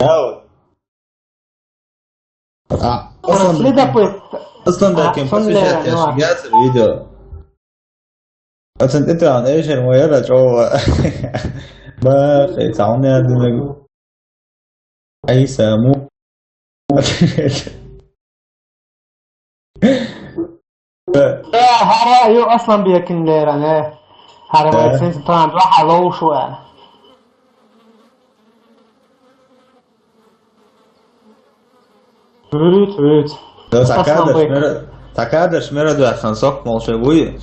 هاو Следопыт. اصلا ده كان بس شات يا شجاعة الفيديو اصلا انت عن ايش المويه جوا ما في تعاوني هذا اي سامو Här är ju aslan beken där ne. Här var det sen tran raha low شوية. Rut. لو تكادش مرض عشان صف مال شويه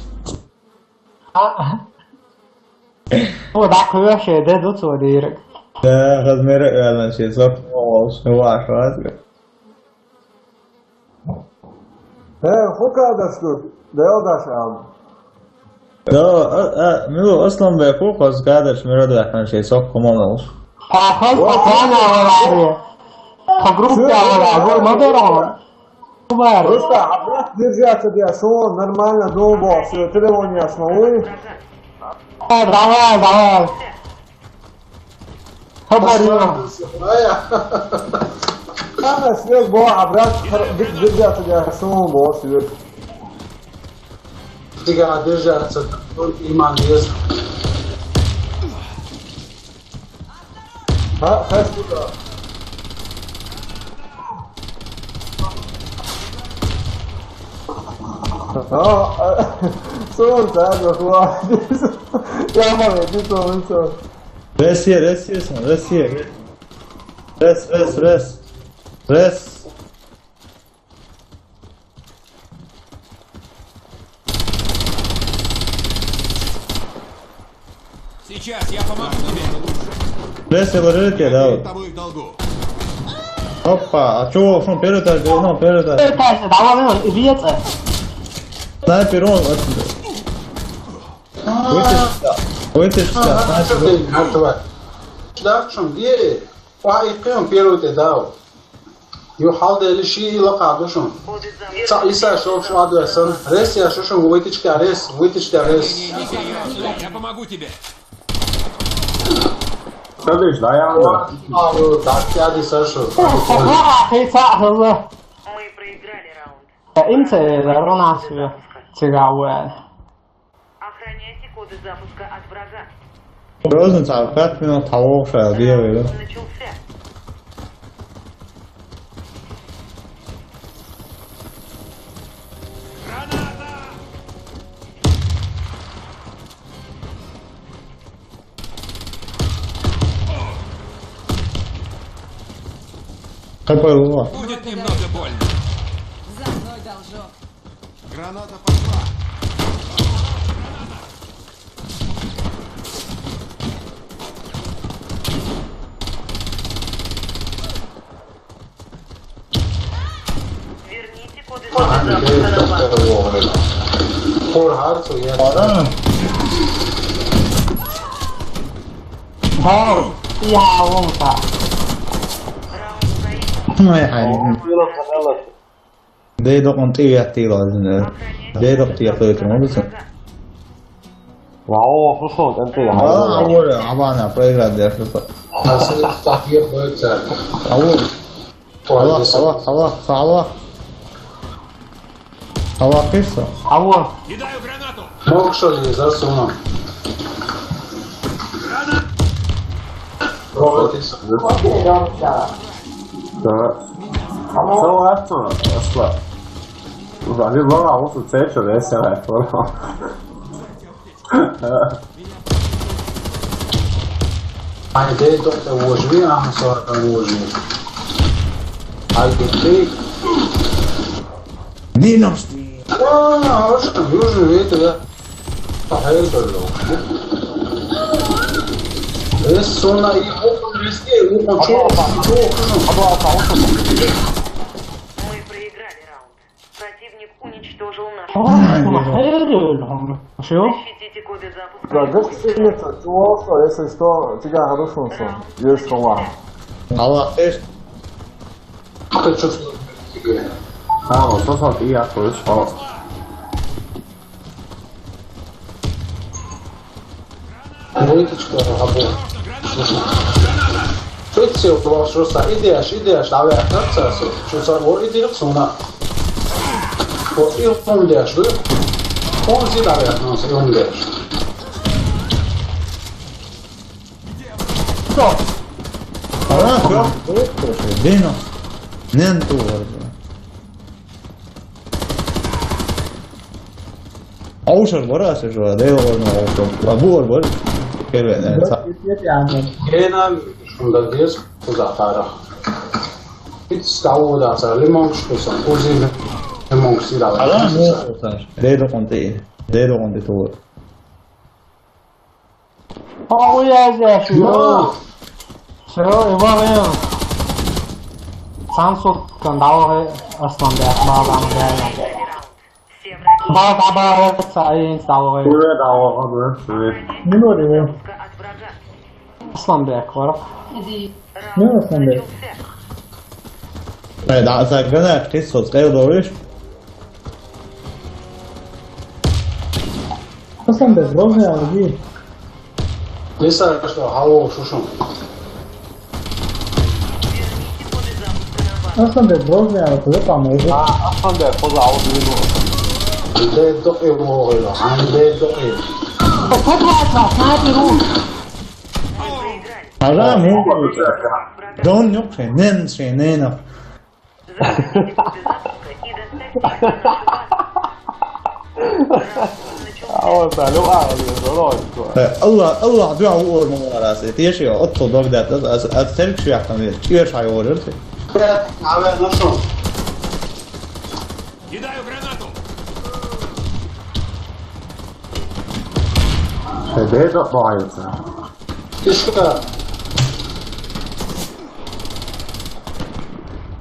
هو ده كل شيء ده دوت وديرك. ده خد مرق ولا شيء صف مال شو عشرات فوق هذا السلوك ده يوضع شعب لا مو اصلا بيفوق بس قادش مرض عشان شيء صف مال خلاص أنا ولا تجربة ولا أقول ما درهم. просто обратно держаться диасон нормально дома все требования основные давай خبرنا انا свет был обратно держаться диасон босс свет Diga держаться иман есть спасибо صوت هذا كويس يا مرة دي صوت رس Сейчас я помогу тебе. رس وريت يا داود Тобой в долгу. هوبا شوف شو بيروتا نو بيروتا دعوة منهم إبيت سنايبر وين Hartwell. Daqshun diye وحيقيم بيروت داو يحاول الشيء لقعدشون إسا شوف شو عدو يسن ريس يا شوشون ويتش كاريس Я помогу тебе. Tabii la ya. Abi dakika di sarşo. أخي صح والله. Мы проиграли раунд. أنت رونا себе تقعوان. Охраняйте коды запуска от врага. روزن تعرفات من الطوق شادية ولا Начался. قبل الله Будет немного больно. За мной должок. Граната пошла. Верните коды запуска на базу. Kor harco ya. هاو يا ومطا. Раунд стоит. ما يعني ده يدق يحتي لازم ده يدق يحتي ما بس واو خصوص انت أول عبانا فريق ده شو Nasıl tahliye koyacak? أول الله قصة عوض. Кидаю гранату. Mokşoli za sona. Robotis. سوى اصلا وبعدين مرة وصل سيشن يا سمعت مرة Hani de doktor vojvi aha sonra vojvi. Haydi tek. دينامستي Hoşum yüzü vete ya. Hayır böyle. Es sonra iyi okul riski bu çok Мы проиграли раунд. Противник уничтожил наш. شو؟ Защитите коды запуска. Да, как сильно чувство, если что, тебя хорошо сон. Есть слова. الله قصة kötü. Tamam, så sa vi att det var Вытечка, рабо. Прицел просто идешь, давай оттаться, что вот идешь сюда. Вот и умдешь, да? Он всегда вернулся и умдешь. Что? Dino. Niente Ausar varase šo Dievu labor var kevēnēt. Gēnām šunda dies uzātāra. Pits stāvodās ar limonšu, kusam uzina limonšu ir Alā, Dedo konti tuur. Уезжаешь, все, его время. Сам суд кандал основная база модели. База база и инсталлирует. Не нужно. Основная кора. Не основная. Da zagrana Kristus Theodorisch. Основная грозная аллергия. Лиса, что халу шушун. Основная грозная аллергия, по-моему. Основная поза аудио. Дедо его было, дедо его. Alā, Don yok şey, nena. Allah dua uğurluğu arası. Tieši jau otto Bagdāt, at terkšu jākam ir. Iešā jau ir. Аве, нашел. Кидаю гранату! Дедо боится. Тишка.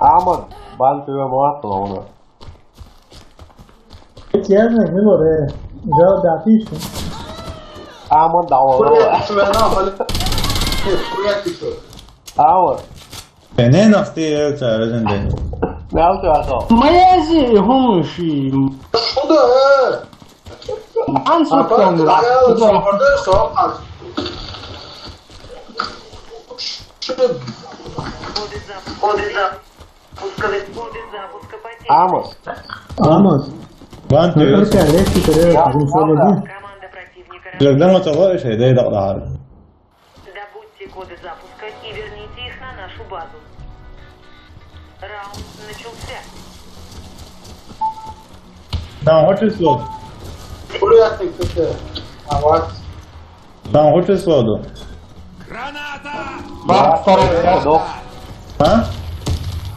Амон, банты муатлона. Честно, не море. Já dá ficha. Амон дало. Амон. Nena stie tā rezendē. Não tratou. Mas esse Honshi. Что да? Ансуктан Да. Амон. Амон. Lan diyor. Команда противника. Lama tavalı şey değil daha. Добудьте коды запуска и верните их на нашу базу. Раунд начался. Tamam, hoş oldu. Buraya tıktı. Ават. Tamam, hoş oldu. Граната! Два, второй, Ha?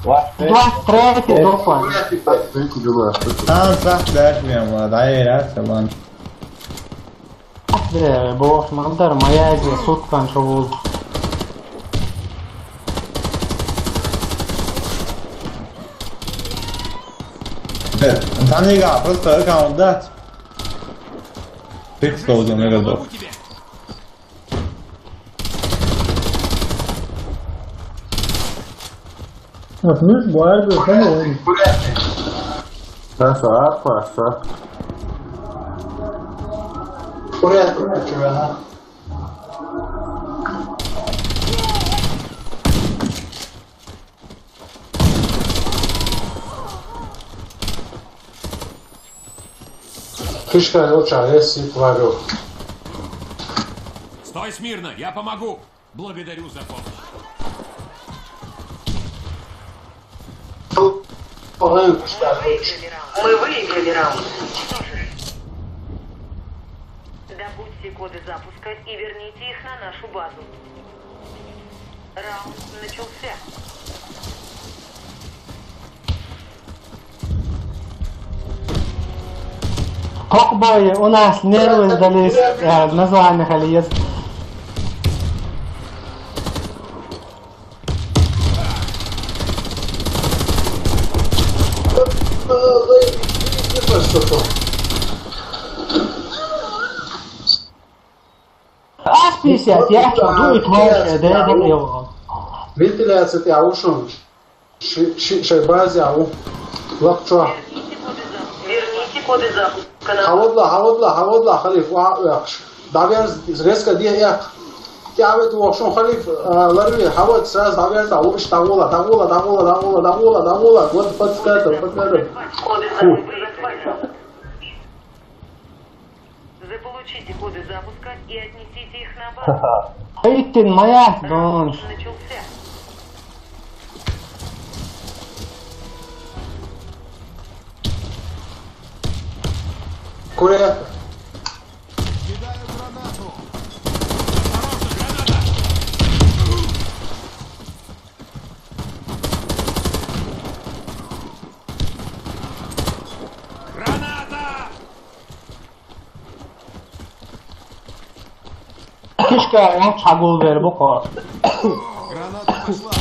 два, третий, группа. Buraya tıktı. Tamam, sah dertmiyorum buna. Daha iyi derse lan. Бог, Мандар, моя идея, суткан, что был. Танега, просто аккаунт дать. Фикс должен Я готов. помогу тебе! Atmış, bu arada sen de oyun. Buraya tıktı. Passa. Buraya tıktı. Фишка лучше, если тварю. Стой смирно, я помогу! Благодарю за помощь. Мы выиграли раунд. Добудьте коды запуска и верните их на нашу базу. Раунд начался. Кокбой, у нас нервы сдались, название Халиес. Ас-50, я дует больше, да я его. Вентиляция ты аушун. Шайбази ау. Лапчуа. Верните коды запуска на Havadla, Halif. Davyan rezka diye yak. تعبت وشون خليف لروي حاول سراز هاجرت وش تقولا вот подскатывай. Заполучите коды запуска и отнесите их на базу. Eğitim maya donmuş. Начался. Куря. Кидаю гранату. Осторожно, граната! Граната! Keşke ayağına çabuk ver bu kadar. Граната пошла.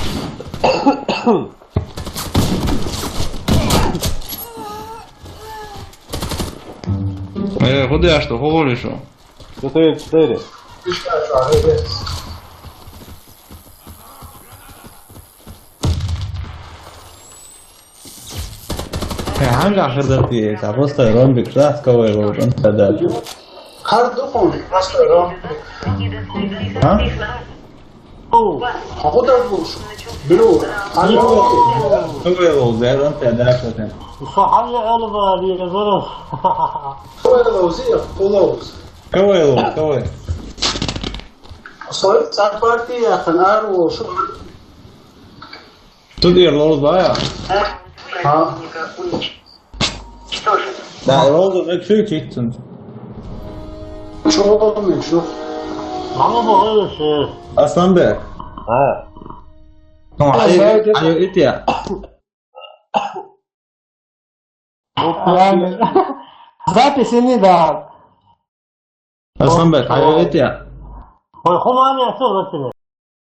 Куди я що, говорю що? 4-4. Hangi ahırda diye, просто ромбик, красковый вот он тогда. Her dokun. Başlarım. Ha? Havada vuruş. Biro. Hani Какой лоу, я он тогда что-то. Sahalle elba diye yazarız. Lozia, Loz. Какой лоу, какой? Sorry, sen parti yakın er o şu. Тут я лоу знаю. Ha. Да, лоу da küçük çıktın. Çok olmuyor şu. Bana bu öyle şey. Aslan be. Ha. Tamam, ayo it ya. Yani записini da. Aslan be, ayo it ya. Humani yapıyor ötürü.